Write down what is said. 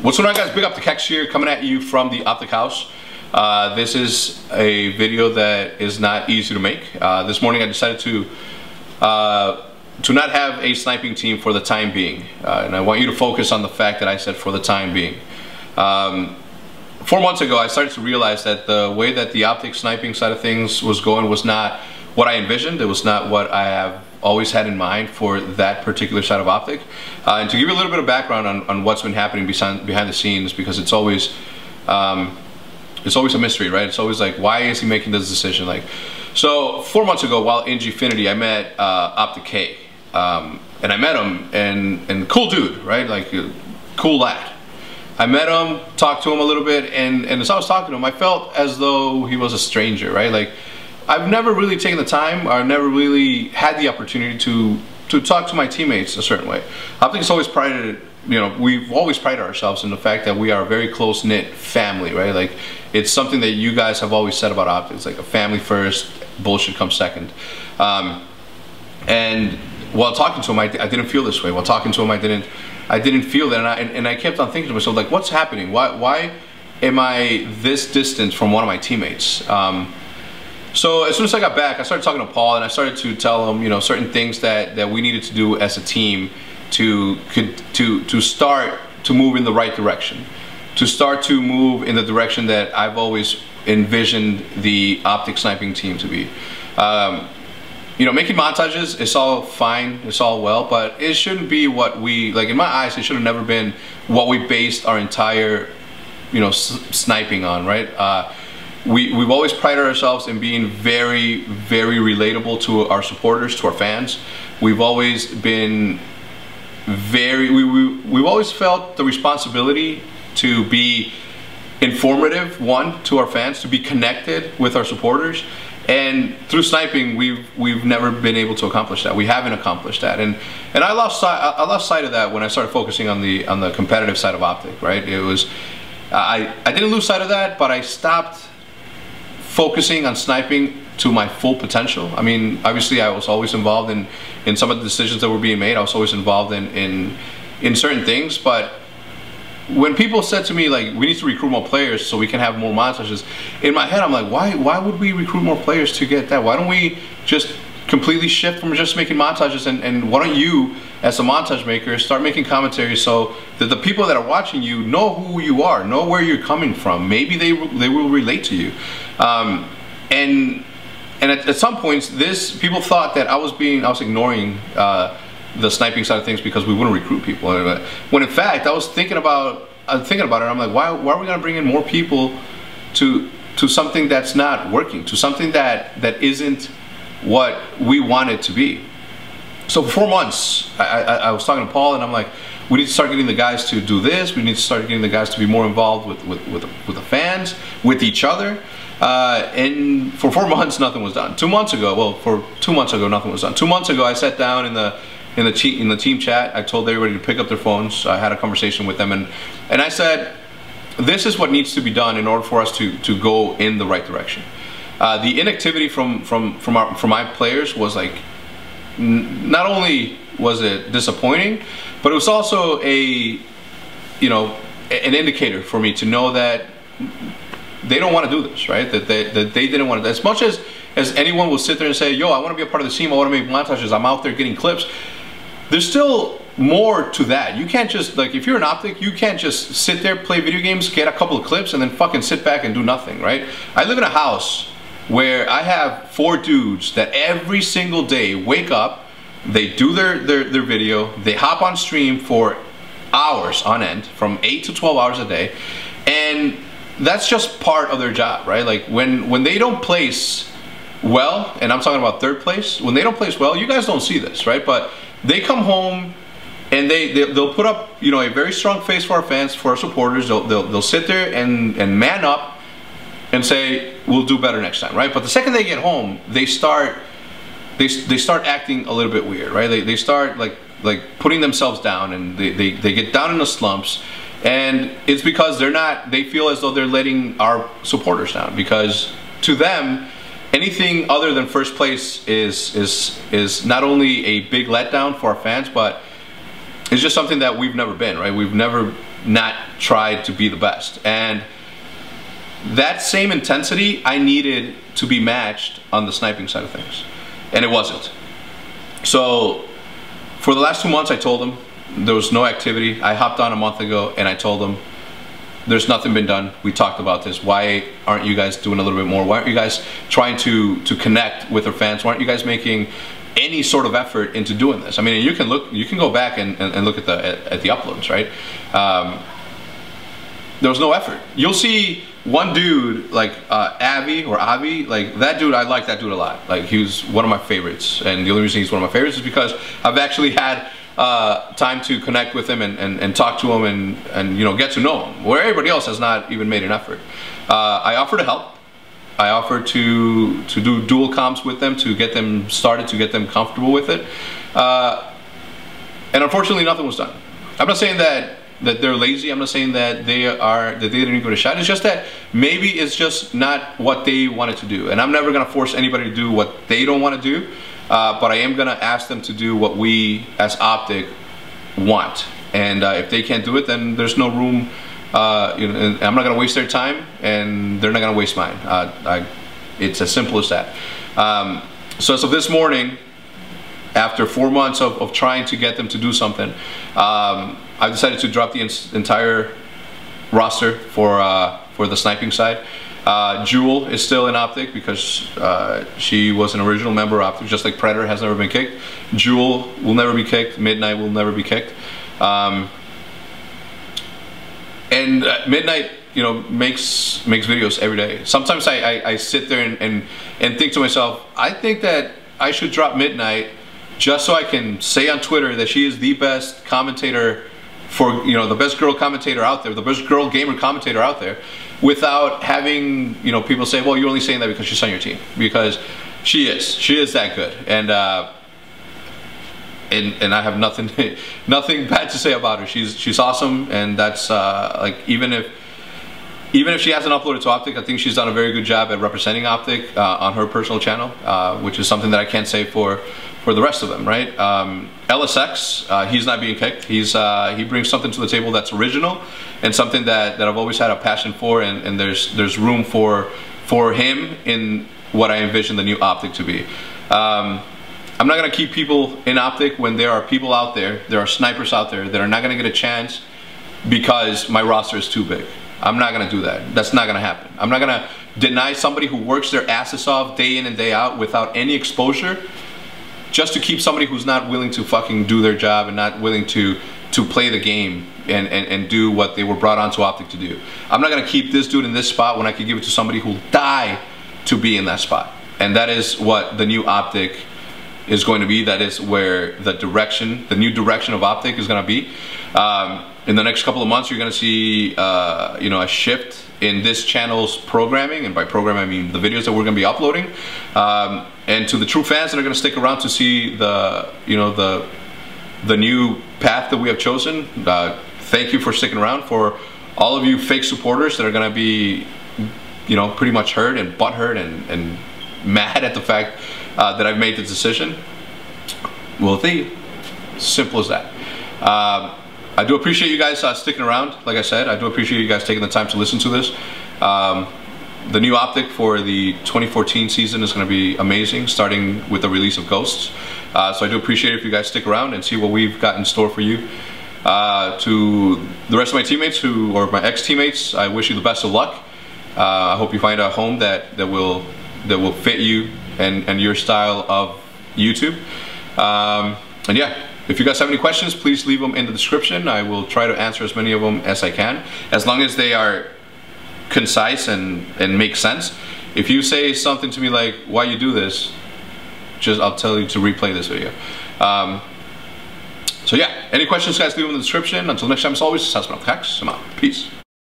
What's going on, guys? Big OpTic here, coming at you from the OpTic house. This is a video that is not easy to make. This morning I decided to not have a sniping team for the time being. And I want you to focus on the fact that I said for the time being. 4 months ago I started to realize that the way that the OpTic sniping side of things was going was not what I envisioned. It was not what I have always had in mind for that particular side of OpTic. And to give you a little bit of background on what's been happening behind the scenes, because it's always a mystery, right? It's always like, why is he making this decision? Like, so 4 months ago, while in Gfinity, I met OpTic, and I met him, and cool dude, right? Like, cool lad. I met him, talked to him a little bit, and as I was talking to him, I felt as though he was a stranger, right? Like, I've never really taken the time, or I've never really had the opportunity to talk to my teammates a certain way. OpTic's always prided, we've always prided ourselves in the fact that we are a very close-knit family, right? Like, it's something that you guys have always said about OpTic. It's like a family first, bullshit comes second. And while talking to him, I didn't feel this way. While talking to him, I didn't feel that, and I kept on thinking to myself, like, what's happening? Why am I this distant from one of my teammates? So as soon as I got back, I started talking to Paul, and I started to tell him, certain things that we needed to do as a team to start to move in the right direction, to start to move in the direction that I've always envisioned the OpTic sniping team to be. Making montages, it's all fine, it's all well, but it shouldn't be what we, like, in my eyes, it should have never been what we based our entire, sniping on, right? We've always prided ourselves in being very, very relatable to our supporters, to our fans. We've always been we've always felt the responsibility to be informative, one, to our fans, to be connected with our supporters. And through sniping, we've never been able to accomplish that. We haven't accomplished that, and I lost sight of that when I started focusing on the competitive side of OpTic. Right? It was I didn't lose sight of that, but I stopped focusing on sniping to my full potential. I mean, obviously, I was always involved in some of the decisions that were being made. I was always involved in certain things, but when people said to me, like, we need to recruit more players so we can have more montages, in my head I'm like, why would we recruit more players to get that? Why don't we just completely shift from just making montages, and why don't you, as a montage maker, start making commentaries so that the people that are watching you know who you are, know where you're coming from. Maybe they will relate to you. And at some points, people thought that I was ignoring the sniping side of things because we wouldn't recruit people. When in fact, I was thinking about it. I'm like, why are we gonna bring in more people to something that's not working, to something that isn't what we want it to be? So for 4 months, I was talking to Paul, and I'm like, we need to start getting the guys to do this. We need to start getting the guys to be more involved with the fans, with each other. And for 4 months, nothing was done. 2 months ago, nothing was done. 2 months ago, I sat down in the team chat. I told everybody to pick up their phones. I had a conversation with them, and I said, this is what needs to be done in order for us to go in the right direction. The inactivity from my players was like, not only was it disappointing, but it was also an indicator for me to know that they don't want to do this, right? That they didn't want to. As much as anyone will sit there and say, yo, I want to be a part of the team, I want to make montages, I'm out there getting clips, there's still more to that. You can't just, like, if you're an OpTic, you can't just sit there, play video games, get a couple of clips, and then fucking sit back and do nothing, right? I live in a house where I have 4 dudes that every single day wake up, they do their video, they hop on stream for hours on end, from 8 to 12 hours a day, and that's just part of their job, right? Like, when they don't place well, and I'm talking about 3rd place, when they don't place well, you guys don't see this, right? But they come home and they'll put up, a very strong face for our fans, for our supporters. They'll sit there and man up and say, we'll do better next time, right? But the second they get home, they start acting a little bit weird, right? They start like putting themselves down, and they get down in the slumps. And it's because they feel as though they're letting our supporters down, because to them, anything other than 1st place is not only a big letdown for our fans, but it's just something that we've never been, right? We've never not try to be the best. And that same intensity I needed to be matched on the sniping side of things, and it wasn't. So for the last 2 months I told them there was no activity. I hopped on a month ago and I told them there's nothing been done. We talked about this. Why aren't you guys doing a little bit more? Why aren't you guys trying to connect with our fans? Why aren't you guys making any sort of effort into doing this? I mean, you can go back and look at the uploads, right? There was no effort. You'll see one dude like Avi, like that dude. I like that dude a lot. Like, he was one of my favorites, and the only reason he's one of my favorites is because I've actually had time to connect with him and talk to him and you know, get to know him, where everybody else has not even made an effort. I offered to help. I offered to do dual comps with them, to get them started, to get them comfortable with it, and unfortunately nothing was done. I'm not saying that they're lazy. I'm not saying that they didn't give it a shot. It's just that maybe it's just not what they wanted to do, and I'm never gonna force anybody to do what they don't want to do. But I am gonna ask them to do what we as OpTic want, and if they can't do it, then there's no room. You know, and I'm not gonna waste their time, and they're not gonna waste mine. It's as simple as that. So this morning, after 4 months of trying to get them to do something, I decided to drop the entire roster for the sniping side. Jewel is still in OpTic because she was an original member of OpTic, just like Predator has never been kicked. Jewel will never be kicked. Midnight will never be kicked. And Midnight, you know, makes videos every day. Sometimes I sit there and think to myself, I think that I should drop Midnight just so I can say on Twitter that she is the best commentator for, you know, the best girl commentator out there, the best girl gamer commentator out there, without having, you know, people say, well, you're only saying that because she's on your team. Because she is that good, and I have nothing bad to say about her. She's awesome, and that's like, even if she hasn't uploaded to OpTic, I think she's done a very good job at representing OpTic on her personal channel, which is something that I can't say for the rest of them, right? LSX, he's not being kicked. He brings something to the table that's original, and something that I've always had a passion for, and there's room for him in what I envision the new OpTic to be. I'm not gonna keep people in OpTic when there are people out there, there are snipers out there that are not gonna get a chance because my roster is too big. I'm not gonna do that. That's not gonna happen. I'm not gonna deny somebody who works their asses off day in and day out without any exposure, just to keep somebody who's not willing to fucking do their job and not willing to play the game and do what they were brought onto OpTic to do. I'm not gonna keep this dude in this spot when I could give it to somebody who'll die to be in that spot. And that is what the new OpTic is going to be. That is where the new direction of OpTic is gonna be. In the next couple of months, you're gonna see you know, a shift in this channel's programming, and by programming I mean the videos that we're gonna be uploading. And to the true fans that are gonna stick around to see the new path that we have chosen, thank you for sticking around. For all of you fake supporters that are gonna be, you know, pretty much hurt and butthurt and mad at the fact that I've made the decision, well, simple as that. I do appreciate you guys sticking around. Like I said, I do appreciate you guys taking the time to listen to this. The new OpTic for the 2014 season is going to be amazing, starting with the release of Ghosts. So I do appreciate it if you guys stick around and see what we've got in store for you. To the rest of my teammates or my ex-teammates, I wish you the best of luck. I hope you find a home that will fit you and your style of YouTube. And yeah, if you guys have any questions, please leave them in the description. I will try to answer as many of them as I can, as long as they are concise and make sense. If you say something to me like, why you do this, I'll tell you to replay this video. So yeah, any questions, guys, leave them in the description. Until next time, as always, this has been OpTic. I'm out. Peace.